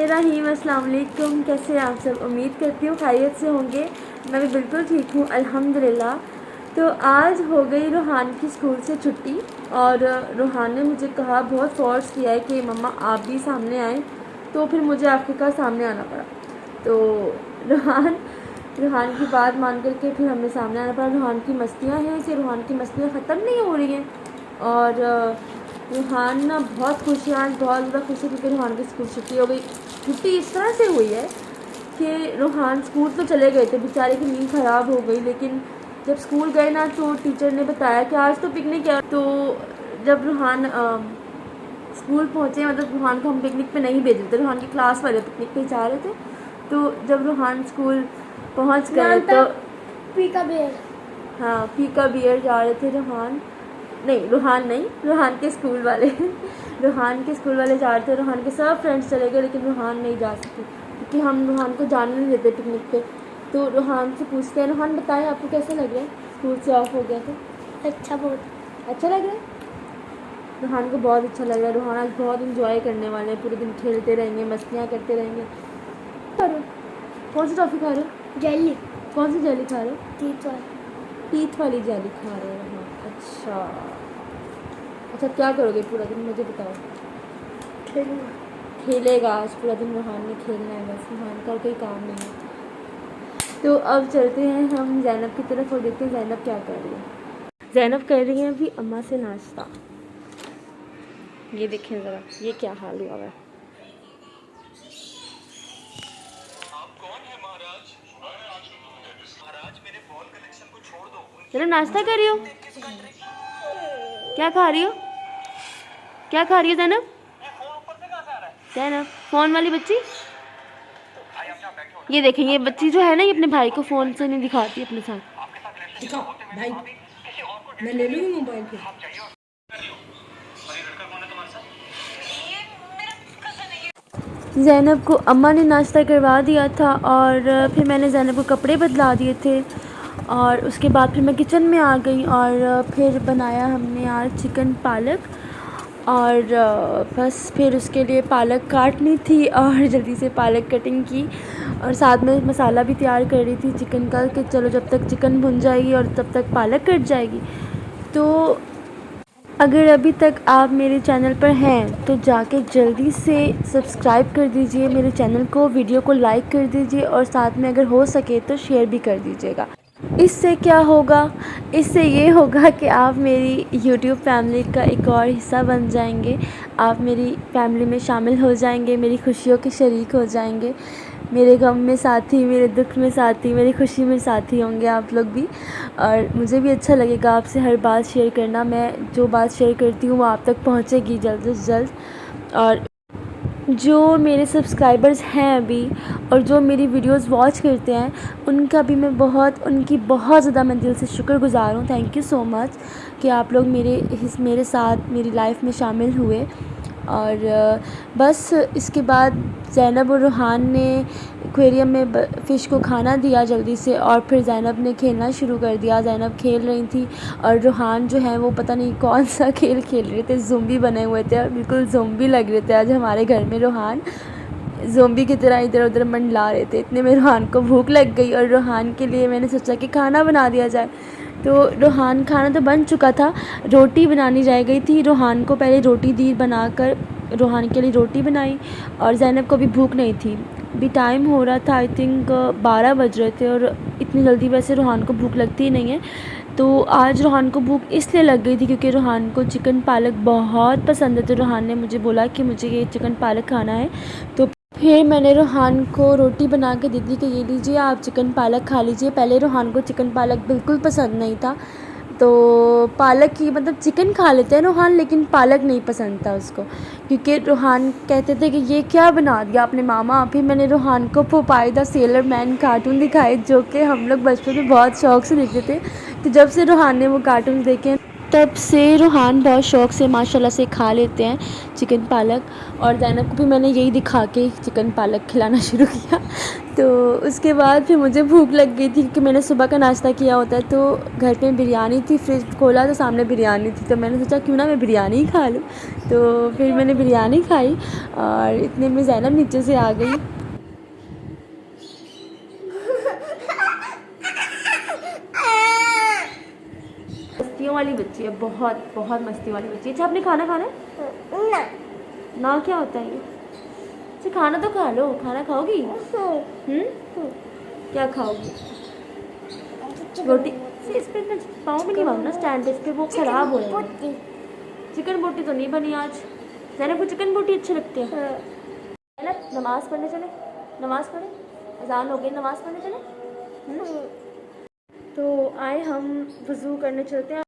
बिस्मिल्लाहिर्रहमानिर्रहीम। अस्सलाम वालेकुम। कैसे हैं आप सब? उम्मीद करती हूँ खैरियत से होंगे। मैं भी बिल्कुल ठीक हूँ अल्हम्दुलिल्लाह। तो आज हो गई रूहान की स्कूल से छुट्टी और रूहान ने मुझे कहा, बहुत फोर्स किया है कि मम्मा आप भी सामने आएँ, तो फिर मुझे आखिरकार सामने आना पड़ा। तो रूहान की बात मान करके फिर हमें सामने आना पड़ा। रूहान की मस्तियाँ हैं कि रूहान की मस्तियाँ ख़त्म नहीं हो रही हैं और रूहान ना बहुत खुश है, आज बहुत ज़्यादा खुश है क्योंकि रूहान की स्कूल छुट्टी हो गई। छुट्टी इस तरह से हुई है कि रूहान स्कूल तो चले गए थे, बेचारे की नींद ख़राब हो गई, लेकिन जब स्कूल गए ना तो टीचर ने बताया कि आज तो पिकनिक है। तो जब रूहान स्कूल पहुँचे, मतलब रूहान को हम पिकनिक पे नहीं भेज रहे थे, रूहान की क्लास वाले पिकनिक पे जा रहे थे। तो जब रूहान स्कूल पहुँच गए तो पीका बियर, हाँ पीका बियर जा रहे थे रूहान नहीं, रूहान के स्कूल वाले रूहान के स्कूल वाले जा रहे थे। रूहान के सब फ्रेंड्स चले गए लेकिन रूहान नहीं जा सकी क्योंकि हम रूहान को जाने नहीं देते पिकनिक पे। तो रूहान से पूछते हैं, रूहान बताएं आपको कैसा लग रहा है स्कूल से ऑफ हो गया तो? अच्छा, बहुत अच्छा लग रहा है। रूहान को बहुत अच्छा लग रहा है। रूहान आज बहुत इंजॉय करने वाले हैं, पूरे दिन खेलते रहेंगे, मस्तियाँ करते रहेंगे। कौन सी टॉफ़ी खा रहे हो? जेली। कौन सी जेली खा रहे हो? टीथ वाली जेली खा रहे हो? हाँ अच्छा क्या करोगे पूरा दिन मुझे बताओ? खेलेगा आज पूरा दिन। रूहान ने खेलना है बस, रूहान का कोई काम नहीं है। तो अब चलते हैं हम ज़ैनब की तरफ और देखते हैं ज़ैनब क्या कर रही है। ज़ैनब कर रही है अभी अम्मा से नाश्ता। ये देखें ज़रा, ये क्या हाल हुआ है। जरा नाश्ता कर रही हो? क्या खा रही हो? क्या खा रही हो ज़ैनब? ज़ैनब फ़ोन वाली बच्ची। ये देखें, ये बच्ची जो है ना, ये अपने भाई को फ़ोन से नहीं दिखाती अपने साथ। दिखाओ भाई, मैं ले लूँगी मोबाइल पे। ज़ैनब को अम्मा ने नाश्ता करवा दिया था और फिर मैंने ज़ैनब को कपड़े बदला दिए थे और उसके बाद फिर मैं किचन में आ गई और फिर बनाया हमने आज चिकन पालक। और बस फिर उसके लिए पालक काटनी थी और जल्दी से पालक कटिंग की और साथ में मसाला भी तैयार कर रही थी चिकन का कि चलो जब तक चिकन भुन जाएगी और तब तक पालक कट जाएगी। तो अगर अभी तक आप मेरे चैनल पर हैं तो जाके जल्दी से सब्सक्राइब कर दीजिए मेरे चैनल को, वीडियो को लाइक कर दीजिए और साथ में अगर हो सके तो शेयर भी कर दीजिएगा। इससे क्या होगा? इससे ये होगा कि आप मेरी YouTube फैमिली का एक और हिस्सा बन जाएंगे, आप मेरी फैमिली में शामिल हो जाएंगे, मेरी खुशियों के शरीक हो जाएंगे, मेरे गम में साथी, मेरे दुख में साथी, मेरी खुशी में साथी होंगे आप लोग भी। और मुझे भी अच्छा लगेगा आपसे हर बात शेयर करना। मैं जो बात शेयर करती हूँ वो आप तक पहुँचेगी जल्द से जल्द। और जो मेरे सब्सक्राइबर्स हैं अभी और जो मेरी वीडियोस वॉच करते हैं उनकी बहुत ज़्यादा मैं दिल से शुक्रगुज़ार हूँ। थैंक यू सो मच कि आप लोग मेरे साथ मेरी लाइफ में शामिल हुए। और बस इसके बाद ज़ैनब और रूहान ने एक्वेरियम में फ़िश को खाना दिया जल्दी से और फिर ज़ैनब ने खेलना शुरू कर दिया। ज़ैनब खेल रही थी और रूहान जो है वो पता नहीं कौन सा खेल खेल रहे थे, ज़ोंबी बने हुए थे और बिल्कुल ज़ोंबी लग रहे थे आज हमारे घर में। रूहान ज़ोंबी की तरह इधर उधर मंडला रहे थे। इतने में रूहान को भूख लग गई और रूहान के लिए मैंने सोचा कि खाना बना दिया जाए। तो रूहान खाना तो बन चुका था, रोटी बनानी रह गई थी। रूहान को पहले रोटी दी बनाकर, रूहान के लिए रोटी बनाई और ज़ैनब को भी भूख नहीं थी। अभी टाइम हो रहा था आई थिंक 12 बज रहे थे और इतनी जल्दी वैसे रूहान को भूख लगती ही नहीं है। तो आज रूहान को भूख इसलिए लग गई थी क्योंकि रूहान को चिकन पालक बहुत पसंद है। तो रूहान ने मुझे बोला कि मुझे ये चिकन पालक खाना है। तो फिर मैंने रूहान को रोटी बना के दी थी कि ये लीजिए आप चिकन पालक खा लीजिए। पहले रूहान को चिकन पालक बिल्कुल पसंद नहीं था, तो पालक की मतलब चिकन खा लेते हैं रूहान लेकिन पालक नहीं पसंद था उसको क्योंकि रूहान कहते थे कि ये क्या बना दिया आपने मामा। फिर मैंने रूहान को Popeye the sailor man cartoon दिखाए जो कि हम लोग बचपन में बहुत शौक़ से देखते थे। तो जब से रूहान ने वो कार्टून देखे तब से रूहान बहुत शौक़ से माशाल्लाह से खा लेते हैं चिकन पालक। और ज़ैनब को भी मैंने यही दिखा के चिकन पालक खिलाना शुरू किया। तो उसके बाद फिर मुझे भूख लग गई थी क्योंकि मैंने सुबह का नाश्ता किया होता है। तो घर पे बिरयानी थी, फ्रिज खोला तो सामने बिरयानी थी, तो मैंने सोचा क्यों ना मैं बिरयानी ही खा लूँ। तो फिर मैंने बिरयानी खाई और इतने में ज़ैनब नीचे से आ गई। मस्तियों वाली बच्ची है, बहुत बहुत मस्ती वाली बच्ची है। अच्छा आपने खाना खाना है ना ना? क्या होता है ये? अच्छा खाना तो खा लो। खाना खाओगी? क्या खाओगी? रोटी से इस पे मैं पाँव भी नहीं मांगना स्टैंड पे, इस पे वो ख़राब हो जाएगी। चिकन बोटी तो नहीं बनी आज। ज़ैनब को चिकन बोटी अच्छी लगती है। ज़ैनब नमाज़ पढ़ने चले, नमाज़ पढ़े, अजान हो गई, नमाज़ पढ़ने चले। तो आए हम वज़ू करने चलते हैं।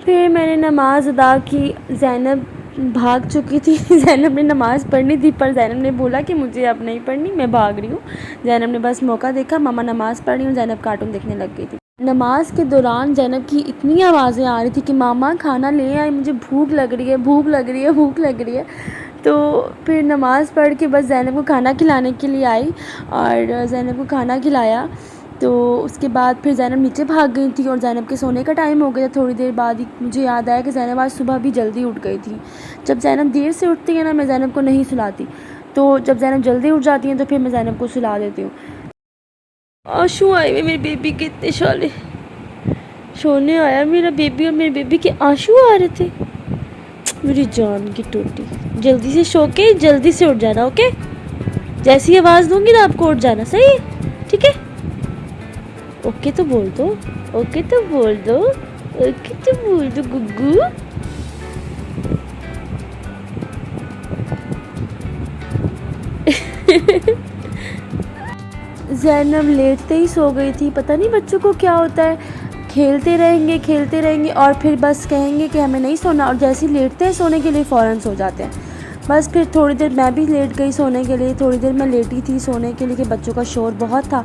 फिर मैंने नमाज़ अदा की। ज़ैनब भाग चुकी थी। ज़ैनब ने नमाज़ पढ़नी थी पर ज़ैनब ने बोला कि मुझे अब नहीं पढ़नी, मैं भाग रही हूँ। ज़ैनब ने बस मौका देखा, मामा नमाज़ पढ़ रही हूँ, ज़ैनब कार्टून देखने लग गई थी। नमाज के दौरान ज़ैनब की इतनी आवाज़ें आ रही थी कि मामा खाना ले आए, मुझे भूख लग रही है, भूख लग रही है, भूख लग रही है। तो फिर नमाज़ पढ़ के बस ज़ैनब को खाना खिलाने के लिए आई और ज़ैनब को खाना खिलाया। तो उसके बाद फिर ज़ैनब नीचे भाग गई थी और ज़ैनब के सोने का टाइम हो गया। थोड़ी देर बाद ही मुझे याद आया कि ज़ैनब आज सुबह भी जल्दी उठ गई थी। जब ज़ैनब देर से उठती है ना, मैं ज़ैनब को नहीं सुलाती, तो जब ज़ैनब जल्दी उठ जाती हैं तो फिर मैं ज़ैनब को सुला देती हूँ। आंसू आए हुए मेरे बेबी के, इतने शाले सोने आया मेरा बेबी और मेरे बेबी के आंसू आ रहे थे। मेरी जान की टोटी, जल्दी से सो के जल्दी से उठ जाना, ओके? जैसी आवाज़ दूंगी ना आपको उठ जाना, सही है? ठीक है? ओके तो बोल दो, ओके तो बोल दो, ओके तो बोल दो गुग्गू। ज़ैनब लेटते ही सो गई थी। पता नहीं बच्चों को क्या होता है, खेलते रहेंगे और फिर बस कहेंगे कि हमें नहीं सोना, और जैसे ही लेटते हैं सोने के लिए फ़ौरन सो जाते हैं। बस फिर थोड़ी देर मैं भी लेट गई सोने के लिए, थोड़ी देर मैं लेटी थी सोने के लिए कि बच्चों का शोर बहुत था।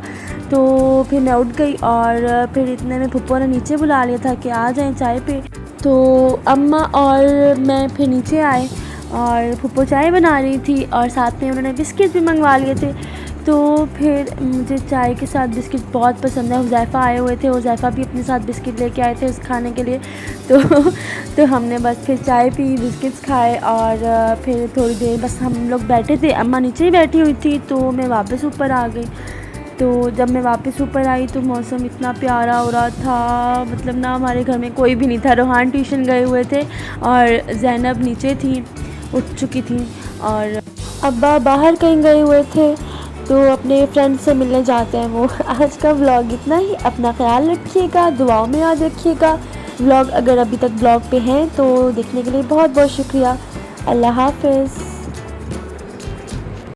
तो फिर मैं उठ गई और फिर इतने में फुप्पो ने नीचे बुला लिया था कि आ जाएं चाय पे। तो अम्मा और मैं फिर नीचे आए और फुप्पो चाय बना रही थी और साथ में उन्होंने बिस्किट भी मंगवा लिए थे। तो फिर मुझे चाय के साथ बिस्किट बहुत पसंद है। हुज़ैफ़ा आए हुए थे, हुज़ैफ़ा भी अपने साथ बिस्किट लेके आए थे उस खाने के लिए। तो हमने बस फिर चाय पी, बिस्किट्स खाए और फिर थोड़ी देर बस हम लोग बैठे थे। अम्मा नीचे ही बैठी हुई थी तो मैं वापस ऊपर आ गई। तो जब मैं वापस ऊपर आई तो मौसम इतना प्यारा हो रहा था, मतलब ना हमारे घर में कोई भी नहीं था। रोहान ट्यूशन गए हुए थे और ज़ैनब नीचे थी, उठ चुकी थी, और अब्बा बाहर कहीं गए हुए थे तो अपने फ्रेंड से मिलने जाते हैं वो। आज का व्लॉग इतना ही। अपना ख्याल रखिएगा, दुआओं में याद रखिएगा। व्लॉग अगर अभी तक ब्लॉग पे हैं तो देखने के लिए बहुत बहुत शुक्रिया। अल्लाह हाफ़िज़।